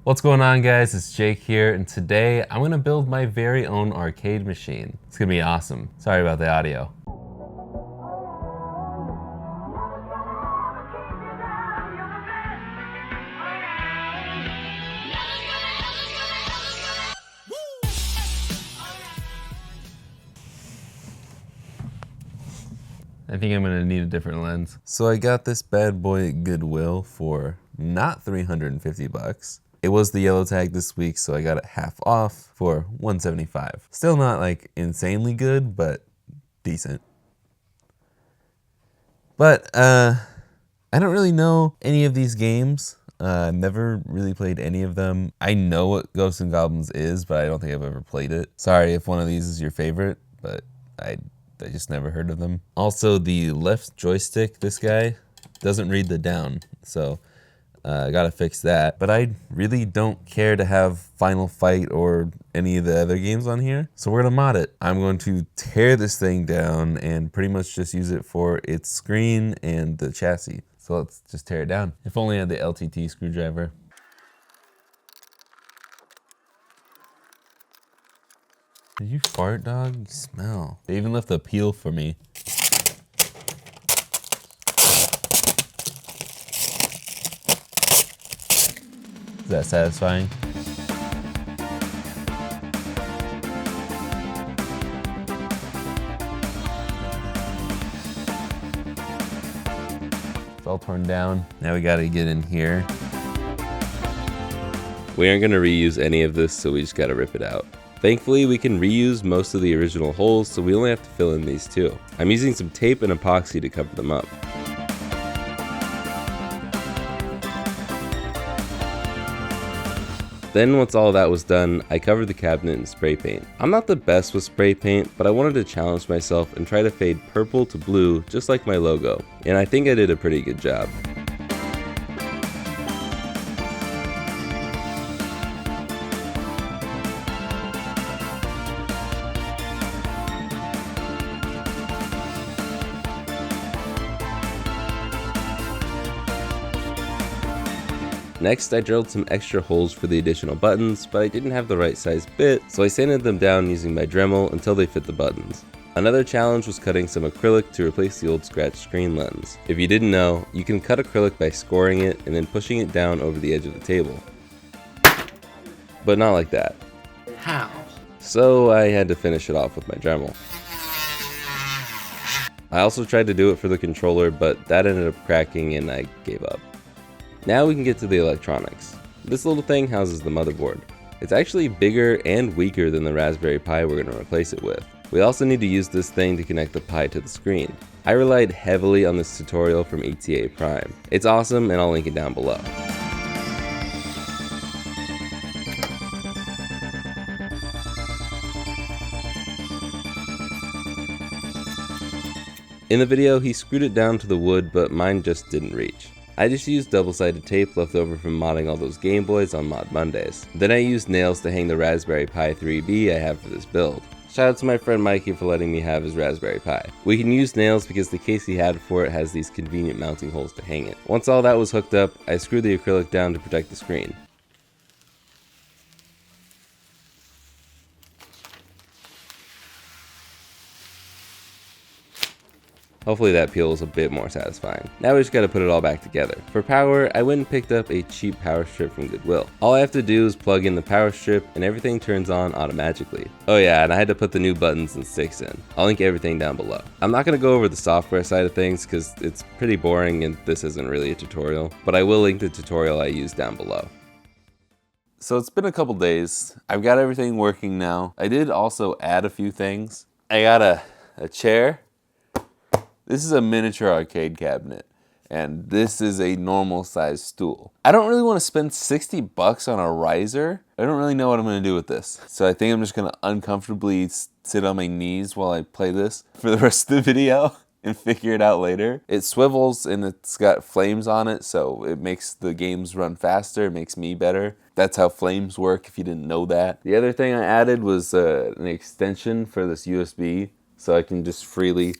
What's going on, guys? It's Jake here, and today I'm gonna build my very own arcade machine. It's gonna be awesome. Sorry about the audio. I think I'm gonna need a different lens. So I got this bad boy at Goodwill for not 350 bucks. It was the yellow tag this week, so I got it half off for 175. Still not like insanely good, but decent. But I don't really know any of these games. Never really played any of them. I know what Ghosts and Goblins is, but I don't think I've ever played it. Sorry if one of these is your favorite, but I just never heard of them. Also, the left joystick, this guy, doesn't read the down, so I gotta fix that. But I really don't care to have Final Fight or any of the other games on here, so we're gonna mod it. I'm going to tear this thing down and pretty much just use it for its screen and the chassis. So let's just tear it down. If only I had the LTT screwdriver. Did you fart, dog? You smell. They even left a peel for me. Is that satisfying? It's all torn down. Now we gotta get in here. We aren't gonna reuse any of this, so we just gotta rip it out. Thankfully, we can reuse most of the original holes, so we only have to fill in these two. I'm using some tape and epoxy to cover them up. Then once all that was done, I covered the cabinet in spray paint. I'm not the best with spray paint, but I wanted to challenge myself and try to fade purple to blue just like my logo, and I think I did a pretty good job. Next, I drilled some extra holes for the additional buttons, but I didn't have the right size bit, so I sanded them down using my Dremel until they fit the buttons. Another challenge was cutting some acrylic to replace the old scratch screen lens. If you didn't know, you can cut acrylic by scoring it and then pushing it down over the edge of the table. But not like that. How? So I had to finish it off with my Dremel. I also tried to do it for the controller, but that ended up cracking and I gave up. Now we can get to the electronics. This little thing houses the motherboard. It's actually bigger and weaker than the Raspberry Pi we're going to replace it with. We also need to use this thing to connect the Pi to the screen. I relied heavily on this tutorial from ETA Prime. It's awesome and I'll link it down below. In the video, he screwed it down to the wood, but mine just didn't reach. I just used double-sided tape left over from modding all those Game Boys on Mod Mondays. Then I used nails to hang the Raspberry Pi 3B I have for this build. Shout out to my friend Mikey for letting me have his Raspberry Pi. We can use nails because the case he had for it has these convenient mounting holes to hang it. Once all that was hooked up, I screwed the acrylic down to protect the screen. Hopefully that peel is a bit more satisfying. Now we just gotta put it all back together. For power, I went and picked up a cheap power strip from Goodwill. All I have to do is plug in the power strip and everything turns on automatically. Oh yeah, and I had to put the new buttons and sticks in. I'll link everything down below. I'm not gonna go over the software side of things because it's pretty boring and this isn't really a tutorial, but I will link the tutorial I used down below. So it's been a couple days. I've got everything working now. I did also add a few things. I got a chair. This is a miniature arcade cabinet, and this is a normal size stool. I don't really want to spend 60 bucks on a riser. I don't really know what I'm gonna do with this. So I think I'm just gonna uncomfortably sit on my knees while I play this for the rest of the video and figure it out later. It swivels and it's got flames on it, so it makes the games run faster, it makes me better. That's how flames work if you didn't know that. The other thing I added was an extension for this USB, so I can just freely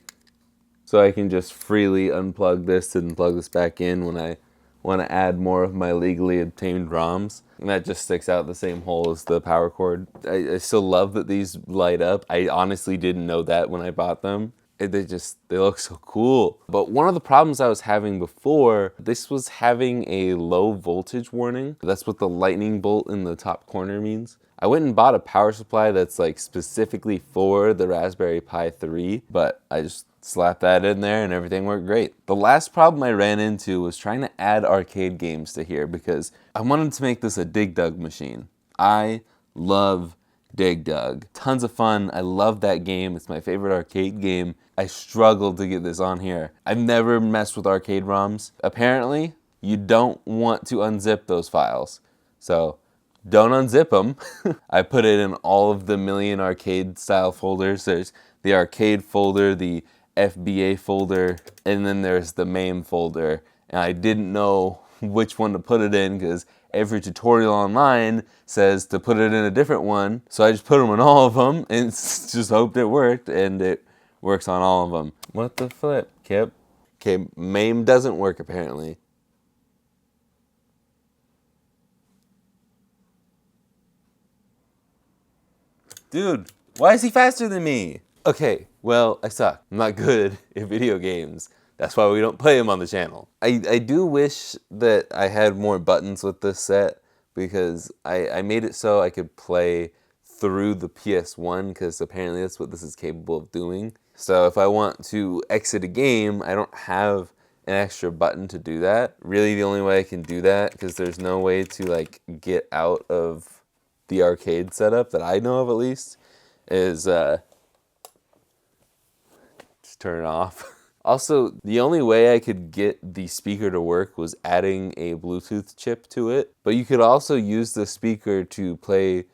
unplug this and plug this back in when I want to add more of my legally obtained ROMs. And that just sticks out the same hole as the power cord. I still love that these light up. I honestly didn't know that when I bought them. They look so cool. But one of the problems I was having before, this was having a low voltage warning. That's what the lightning bolt in the top corner means. I went and bought a power supply that's like specifically for the Raspberry Pi 3, but I just slapped that in there and everything worked great. The last problem I ran into was trying to add arcade games to here because I wanted to make this a Dig Dug machine. I love Dig Dug. Tons of fun. I love that game. It's my favorite arcade game. I struggled to get this on here. I've never messed with arcade ROMs. Apparently, you don't want to unzip those files. So don't unzip them. I put it in all of the million arcade style folders. There's the arcade folder, the FBA folder, and then there's the MAME folder. And I didn't know which one to put it in because every tutorial online says to put it in a different one. So I just put them in all of them and just hoped it worked, and it works on all of them. What the flip, Kip? Okay, MAME doesn't work apparently. Dude, why is he faster than me? Okay, well, I suck. I'm not good at video games. That's why we don't play them on the channel. I do wish that I had more buttons with this set because I made it so I could play through the PS1 because apparently that's what this is capable of doing. So if I want to exit a game, I don't have an extra button to do that. Really the only way I can do that, because there's no way to like get out of the arcade setup that I know of at least, is just turn it off. Also, the only way I could get the speaker to work was adding a Bluetooth chip to it. But you could also use the speaker to play.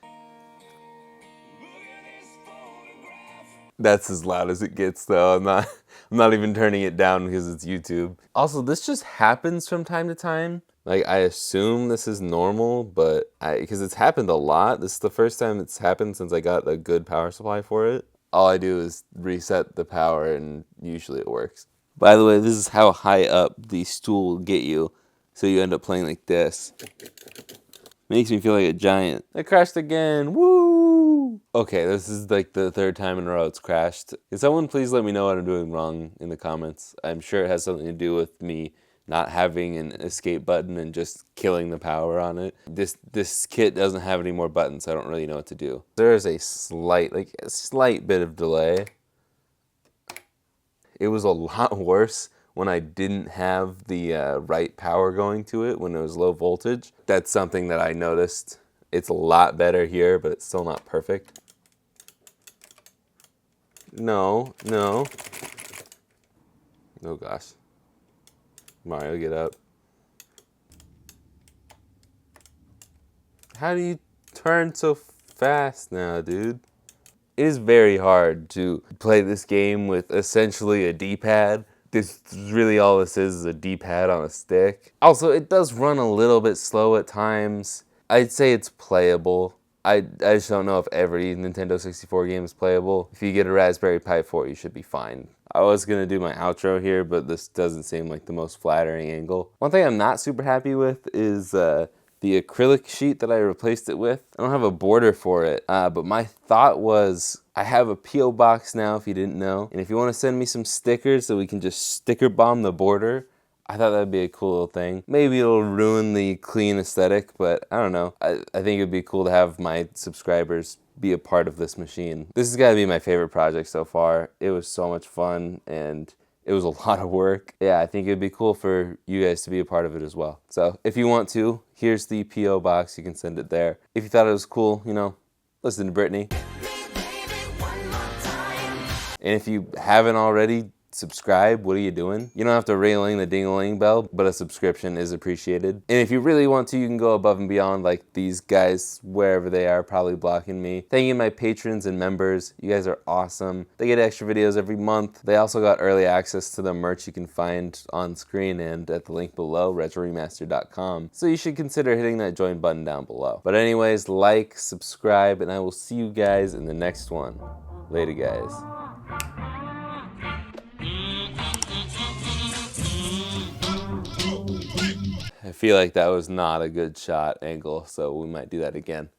That's as loud as it gets though. I'm not even turning it down because it's YouTube. Also, this just happens from time to time. Like, I assume this is normal, but because it's happened a lot. This is the first time it's happened since I got a good power supply for it. All I do is reset the power and usually it works. By the way, this is how high up the stool will get you. So you end up playing like this. Makes me feel like a giant. It crashed again. Woo! Okay, this is like the third time in a row it's crashed. Can someone please let me know what I'm doing wrong in the comments? I'm sure it has something to do with me not having an escape button and just killing the power on it. This kit doesn't have any more buttons, so I don't really know what to do. There is a slight bit of delay. It was a lot worse when I didn't have the right power going to it, when it was low voltage. That's something that I noticed. It's a lot better here, but it's still not perfect. No. Oh gosh. Mario, get up. How do you turn so fast now, dude? It is very hard to play this game with essentially a D-pad. This is really all this is a D-pad on a stick. Also, it does run a little bit slow at times. I'd say it's playable. I just don't know if every Nintendo 64 game is playable. If you get a Raspberry Pi 4, you should be fine. I was gonna do my outro here, but this doesn't seem like the most flattering angle. One thing I'm not super happy with is the acrylic sheet that I replaced it with. I don't have a border for it, but my thought was I have a P.O. box now, if you didn't know. And if you want to send me some stickers so we can just sticker bomb the border, I thought that'd be a cool little thing. Maybe it'll ruin the clean aesthetic, but I don't know. I think it'd be cool to have my subscribers be a part of this machine. This has got to be my favorite project so far. It was so much fun and it was a lot of work. Yeah, I think it'd be cool for you guys to be a part of it as well. So if you want to, here's the P.O. box. You can send it there. If you thought it was cool, you know, listen to Brittany. And if you haven't already, subscribe. What are you doing? You don't have to ring the ding-a-ling bell, but a subscription is appreciated. And if you really want to, you can go above and beyond, like these guys, wherever they are, probably blocking me. Thank you, my patrons and members. You guys are awesome. They get extra videos every month. They also got early access to the merch you can find on screen and at the link below, retroremaster.com. So you should consider hitting that join button down below. But anyways, like, subscribe, and I will see you guys in the next one. Later, guys. I feel like that was not a good shot angle, so we might do that again.